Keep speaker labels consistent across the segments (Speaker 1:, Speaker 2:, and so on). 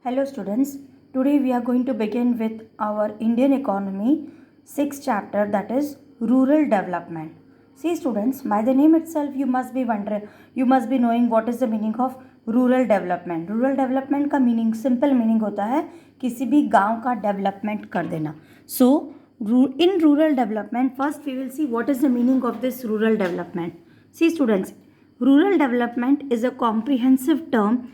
Speaker 1: Hello students, today we are going to begin with our Indian economy 6th chapter, that is rural development. See students, by the name itself you must be knowing what is the meaning of rural development. Rural development का meaning, simple meaning होता है किसी भी गांव का development कर देना. So in rural development, first we will see what is the meaning of this rural development. See students, rural development is a comprehensive term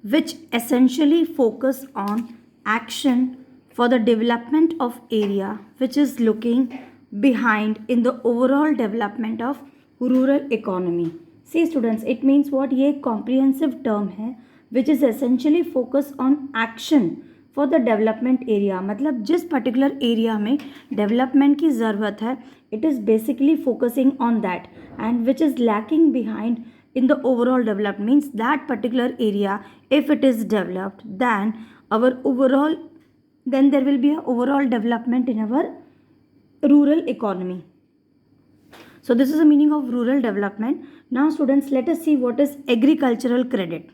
Speaker 1: which essentially focus on action for the development of area which is looking behind in the overall development of rural economy. See students, it means what? ये comprehensive term है which is essentially focus on action for the development area. मतलब जिस particular area में development की ज़रूरत है, it is basically focusing on that, and which is lacking behind in the overall development, means that particular area, if it is developed, then there will be a overall development in our rural economy. So this is the meaning of rural development. Now students, let us see what is agricultural credit.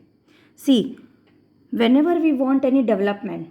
Speaker 1: See, whenever we want any development,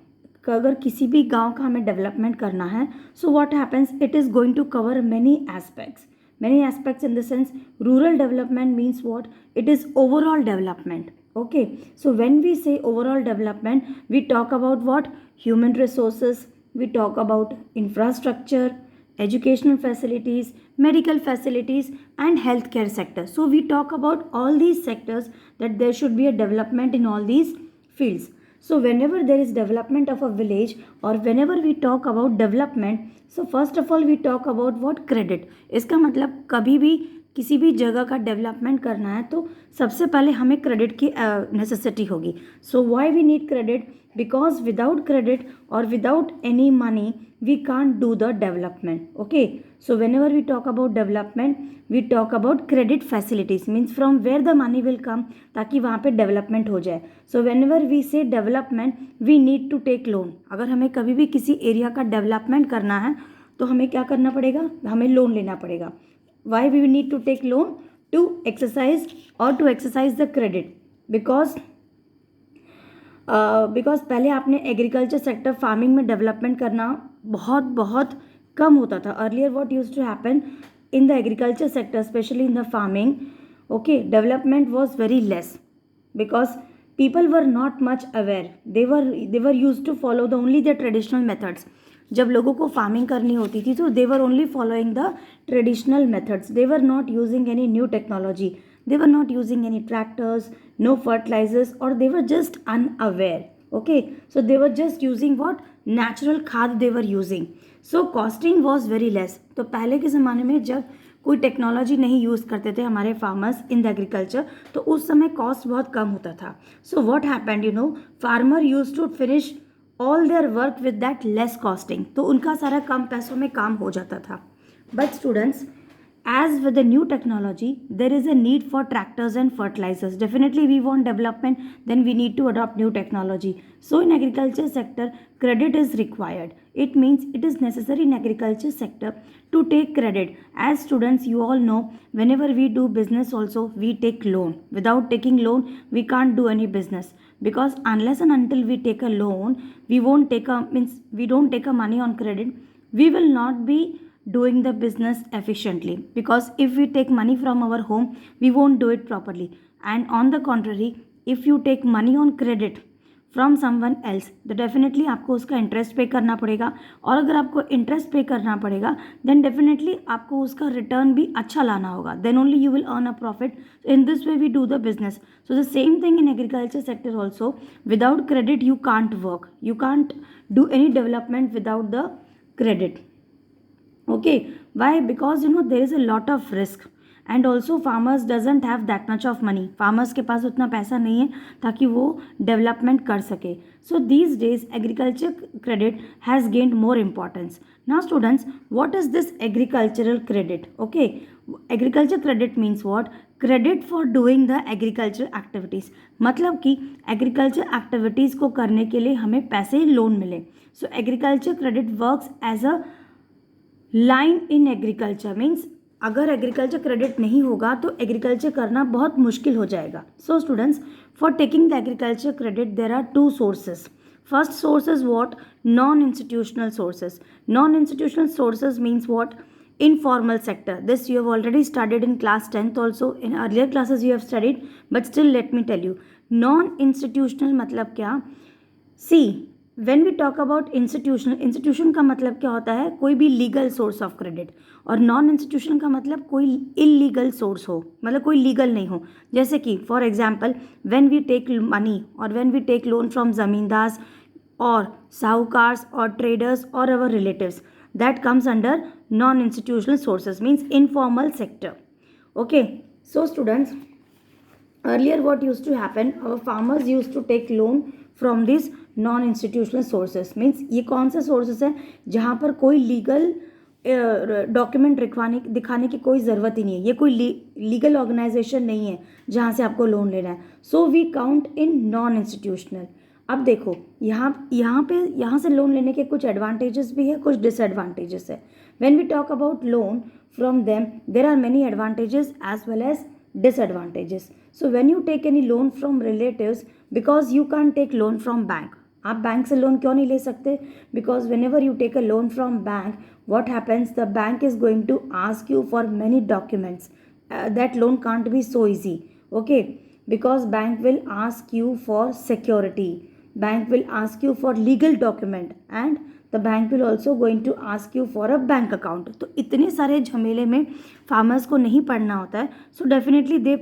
Speaker 1: अगर किसी भी गांव का हमें development करना है, so what happens, it is going to cover many aspects in the sense rural development means what? It is overall development. Okay, so when we say overall development, we talk about what? Human resources, we talk about infrastructure, educational facilities, medical facilities, and healthcare sector. So we talk about all these sectors, that there should be a development in all these fields. So whenever there is development of a village, or whenever we talk about development, so first of all we talk about what? Credit. इसका मतलब कभी भी किसी भी जगह का development करना है तो सबसे पहले हमें क्रेडिट की नेसेसिटी होगी. So why we need credit? Because without credit और without any money we can't do the development. Okay, so whenever we talk about development, we talk about credit facilities, means from where the money will come ताकि वहाँ पे development हो जाए. So whenever we say development, we need to take loan. अगर हमें कभी भी किसी एरिया का development करना है तो हमें क्या करना पड़ेगा? हमें लोन लेना पड़ेगा. Why we need to take loan? To exercise the credit. Because पहले आपने एग्रीकल्चर सेक्टर फार्मिंग में डेवलपमेंट करना बहुत कम होता था. Earlier what used to happen in the agriculture sector, specially in the farming, okay, development was very less because people were not much aware. They were used to follow the only the traditional methods. जब लोगों को farming करनी होती थी तो they were only following the traditional methods. They were not using any new technology. They were not using any tractors, no fertilizers, or they were just unaware. Okay, so they were just using what? Natural खाद they were using. So costing was very less. तो पहले के ज़माने में जब कोई technology नहीं use करते थे हमारे फार्मर्स इन द एग्रीकल्चर, तो उस समय कॉस्ट बहुत कम होता था. So what happened, you know, farmer use to finish all their work with that less costing. तो उनका सारा कम पैसों में काम हो जाता था. But students, as with the new technology, there is a need for tractors and fertilizers. Definitely we want development, then we need to adopt new technology. So in agriculture sector, credit is required. It means it is necessary in agriculture sector to take credit. As students, you all know, whenever we do business also, we take loan. Without taking loan, we can't do any business. Because unless and until we take a loan, we don't take a money on credit, we will not be doing the business efficiently. Because if we take money from our home, we won't do it properly. And on the contrary, if you take money on credit from someone else, तो definitely आपको उसका interest pay करना पड़ेगा. और अगर आपको interest pay करना पड़ेगा, then definitely आपको उसका return भी अच्छा लाना होगा. Then only you will earn a profit. In this way we do the business. So the same thing in agriculture sector also. Without credit you can't work. You can't do any development without the credit. Okay, why? Because you know there is a lot of risk, and also farmers doesn't have that much of money. farmers के पास उतना पैसा नहीं है ताकि वो development कर सके. So these days agriculture credit has gained more importance. Now students, what is this agricultural credit? Okay, agriculture credit means what? Credit for doing the agricultural activities. मतलब कि agriculture activities को करने के लिए हमें पैसे लोन मिले. So agriculture credit works as a line in agriculture, means अगर एग्रीकल्चर क्रेडिट नहीं होगा तो एग्रीकल्चर करना बहुत मुश्किल हो जाएगा. So students, for taking the agriculture credit there are two sources. First source is what? Non-institutional sources. Non-institutional sources means what? Informal sector. This you have already studied in class 10th also. In earlier classes you have studied, but still let me tell you. Non-institutional मतलब क्या? See when we talk about institutional, institution का मतलब क्या होता है? कोई भी legal source of credit. और नॉन इंस्टीट्यूशन का मतलब कोई इलीगल सोर्स हो, मतलब कोई लीगल नहीं हो. जैसे कि for example when we take money और when we take loan from zamindars और साहूकार्स और ट्रेडर्स और our relatives, that comes under non institutional sources, means informal sector. Okay, so students, earlier what used to happen, our farmers used to take loan from these non institutional sources. Means ये कौन से sources हैं जहाँ पर कोई legal document दिखाने की कोई ज़रूरत ही नहीं है. ये कोई लीगल ऑर्गेनाइजेशन नहीं है जहाँ से आपको लोन लेना है. So we count in non institutional. अब देखो यहाँ से लोन लेने के कुछ एडवांटेजेस भी है, कुछ डिसएडवांटेजेस है. When we talk about loan from them, there are many advantages as well as disadvantages. So when you take any loan from relatives, because you can't take loan from bank. आप bank से loan क्यों नहीं ले सकते? Because whenever you take a loan from bank, what happens? The bank is going to ask you for many documents. That loan can't be so easy. Okay, because bank will ask you for security. Bank will ask you for legal document, and the bank will also going to ask you for a bank account. तो इतने सारे झमेले में farmers को नहीं पढ़ना होता है. So definitely they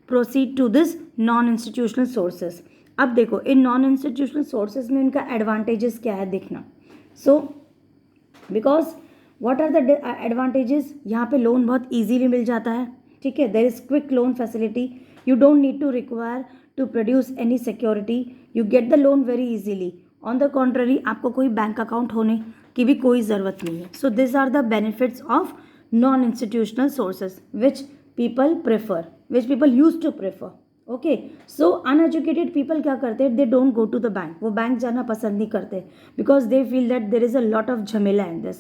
Speaker 1: proceed to this non institutional sources. अब देखो इन नॉन इंस्टीट्यूशनल सोर्सेज में इनका एडवांटेजेस क्या है देखना. So because what are the advantages? यहाँ पे लोन बहुत ईजीली मिल जाता है. ठीक है, there is quick loan facility. You don't need to require to produce any security. You get the loan very easily. On the contrary, आपको कोई bank account होने की भी कोई ज़रूरत नहीं है. So this are the benefits of non institutional sources which people prefer, which people use to prefer. Okay, so uneducated people क्या करते हैं? They don't go to the bank. वो बैंक जाना पसंद नहीं करते because they feel that there is a lot of झमेला in this.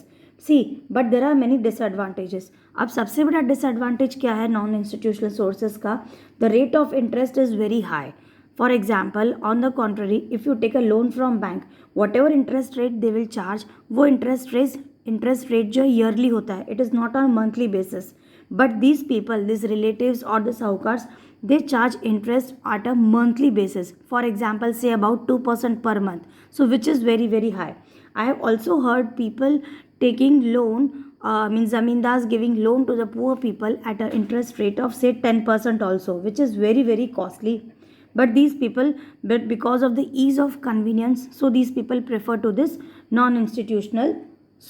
Speaker 1: See but there are many disadvantages. अब सबसे बड़ा डिसएडवांटेज क्या है नॉन इंस्टीट्यूशनल सोर्सेज का? The rate of interest is very high. For example, on the contrary, if you take a loan from bank, whatever interest rate they will charge, वो interest rate जो yearly होता है, it is not on monthly basis. But these people, these relatives or the sahukas, they charge interest at a monthly basis. For example, say about 2% per month. So which is very very high. I have also heard people taking loan, means zamindars giving loan to the poor people at an interest rate of say 10% also, which is very very costly. But these people, but because of the ease of convenience, so these people prefer to this non-institutional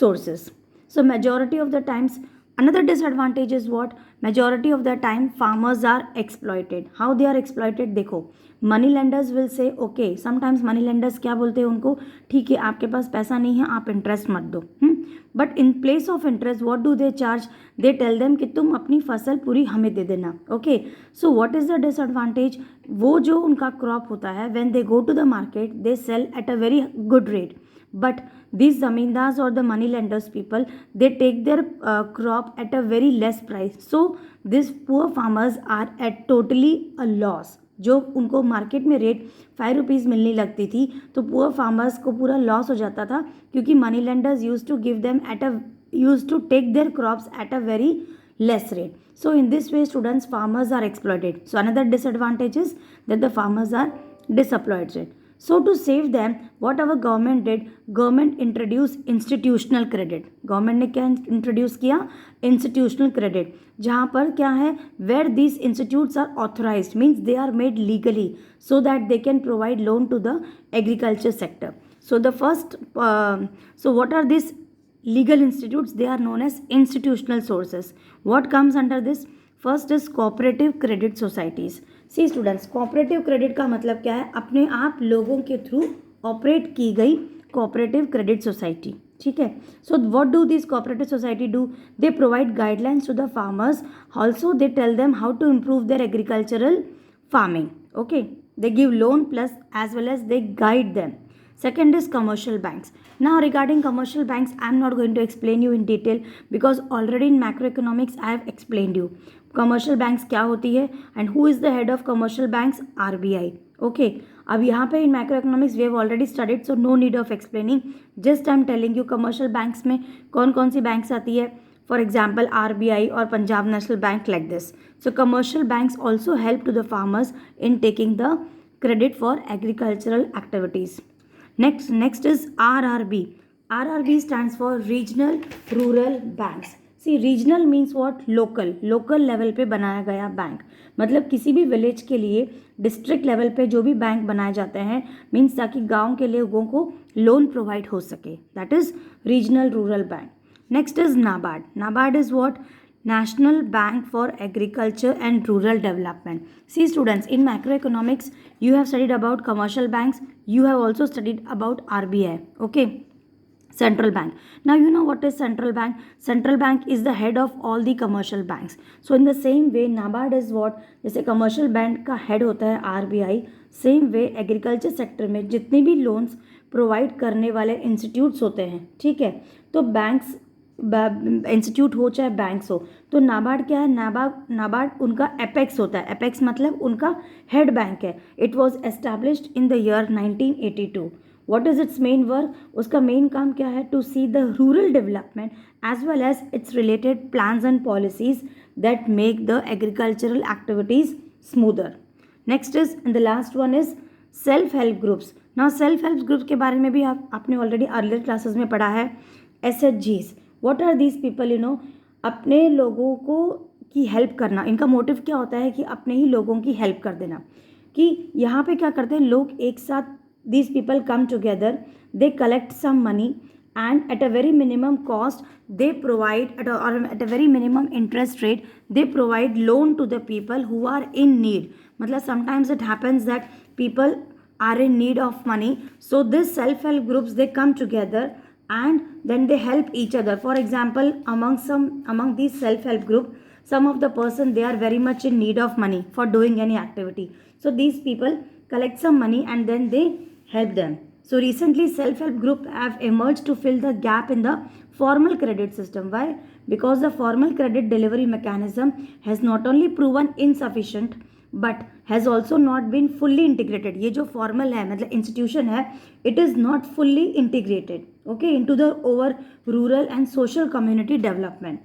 Speaker 1: sources. So majority of the times, another disadvantage is what? Majority of the time farmers are exploited. How they are exploited? देखो, money lenders will say okay, sometimes money lenders क्या बोलते हैं उनको? ठीक है, आपके पास पैसा नहीं है, आप इंटरेस्ट मत दो. But in place of interest what do they charge? They tell them कि तुम अपनी फसल पूरी हमें दे देना. Okay, so what is the disadvantage? वो जो उनका क्रॉप होता है, when they go to the market they sell at a very good rate. But these zamindars or the money lenders people, they take their crop at a very less price. So these poor farmers are at totally a loss. जो उनको market में rate 5 rupees मिलने लगती थी, तो poor farmers को पूरा loss हो जाता था, क्योंकि money lenders use to give them use to take their crops at a very less rate. So in this way students, farmers are exploited. So another disadvantage is that the farmers are disemployed. So to save them, what our government did, government introduced institutional credit. Government ने क्या introduce किया? Institutional credit. जहाँ पर क्या है? Where these institutes are authorized, means they are made legally, so that they can provide loan to the agriculture sector. So the first, so what are these legal institutes? They are known as institutional sources. What comes under this? First is cooperative credit societies. See students, cooperative credit का मतलब क्या है? अपने आप लोगों के through operate की गई कोऑपरेटिव क्रेडिट सोसाइटी. ठीक है, so what do this cooperative society do? They provide guidelines to the farmers. Also they tell them how to improve their agricultural farming. Okay, they give loan plus as well as they guide them. Second is commercial banks. Now regarding commercial banks, I am not going to explain you in detail because already in macroeconomics I have explained you. Commercial banks क्या होती है and who is the head of commercial banks? RBI. Okay, अब यहाँ पे in macro economics we have already studied, so no need of explaining, just I am telling you commercial banks में कौन कौन सी banks आती है. फॉर एग्जाम्पल RBI और Punjab national bank, like this. So commercial banks also help to the farmers in taking the credit for agricultural activities. Next is RRB. RRB stands for Regional Rural Banks. See, regional means what? Local level पे बनाया गया bank. मतलब किसी भी village के लिए district level पे जो भी बैंक बनाए जाते हैं, मीन्स ताकि गांव के लोगों को लोन प्रोवाइड हो सके. That is regional rural bank. Next is NABARD. NABARD is what? National Bank for Agriculture and Rural Development. See students, in macroeconomics you have studied about commercial banks, you have also studied about RBI, okay, central bank. Now you know what is central bank. Central bank is the head of all the commercial banks. So in the same way NABARD is what? जैसे commercial bank का head होता है RBI, same way agriculture sector में जितने भी loans provide करने वाले institutes होते हैं, ठीक है, तो banks इंस्टीट्यूट हो चाहे बैंक्स हो, तो नाबार्ड क्या है? नाबार्ड उनका एपेक्स होता है. एपेक्स मतलब उनका हेड बैंक है. It was established in the year 1982. What is its main work? उसका मेन काम क्या है? To see the rural development as well as its related plans and policies that make the agricultural activities smoother. Next is and the last one is self help groups. Now self help groups के बारे में भी आपने already earlier classes में पढ़ा है. SHGs. What are these people? अपने लोगों को की हेल्प करना. इनका मोटिव क्या होता है? कि अपने ही लोगों की हेल्प कर देना. कि यहाँ पे क्या करते हैं लोग एक साथ, these people come together, they collect some money and at a very minimum cost they provide at a very minimum interest rate they provide loan to the people who are in need. मतलब sometimes it happens that people are in need of money, so this self help groups they come together and then they help each other. For example, among these self help group, some of the person they are very much in need of money for doing any activity, so these people collect some money and then they help them. So recently self help group have emerged to fill the gap in the formal credit system. Why? Because the formal credit delivery mechanism has not only proven insufficient but has also not been fully integrated. ये जो formal है मतलब institution है, it is not fully integrated, okay, into the over rural and social community development.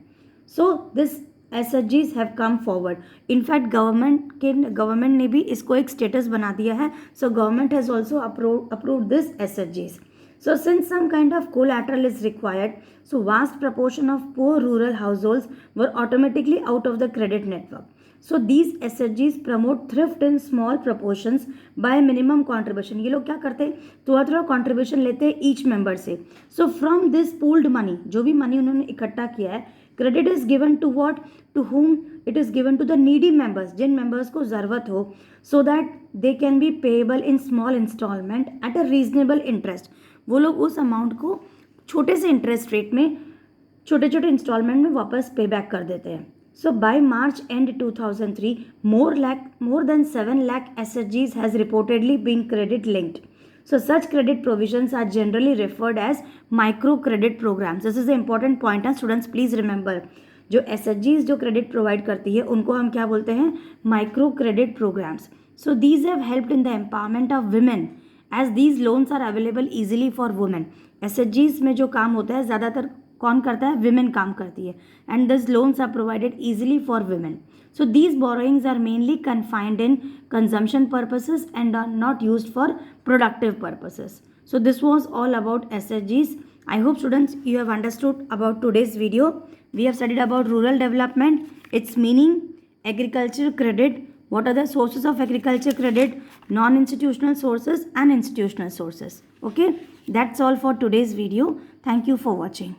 Speaker 1: So this SHGs have come forward. In fact government ने भी इसको एक status बना दिया है. So government has also approved this SHGs. So since some kind of collateral is required, so vast proportion of poor rural households were automatically out of the credit network. So these SHGs promote thrift in small proportions by minimum contribution. ये लोग क्या करते हैं? थोड़ा contribution लेते हैं each member से. So from this pooled money, जो भी money उन्होंने इकट्ठा किया है, credit is given to what? To whom? It is given to the needy members, Jin members को ज़रूरत हो, so that they can be payable in small installment at a reasonable interest. वो लोग उस amount को छोटे से interest rate में छोटे इंस्टॉलमेंट में वापस पे बैक कर देते हैं. So by March end 2003, more than 7 lakh SHGs has reportedly been credit linked. So such credit provisions are generally referred as micro credit programs. This is the important point, and students please remember, जो SHGs जो credit provide करती है उनको हम क्या बोलते हैं? Micro credit programs. So these have helped in the empowerment of women as these loans are available easily for women. SHGs में जो काम होता है ज़्यादातर कौन करता है? विमेन काम करती है. And this loans are provided easily for women. So these borrowings are mainly confined in consumption purposes and are not used for productive purposes. So this was all about SHGs. I hope students you have understood about today's video. We have studied about rural development, its meaning, agriculture credit, what are the sources of agriculture credit, non-institutional sources and institutional sources. Okay, that's all for today's video. Thank you for watching.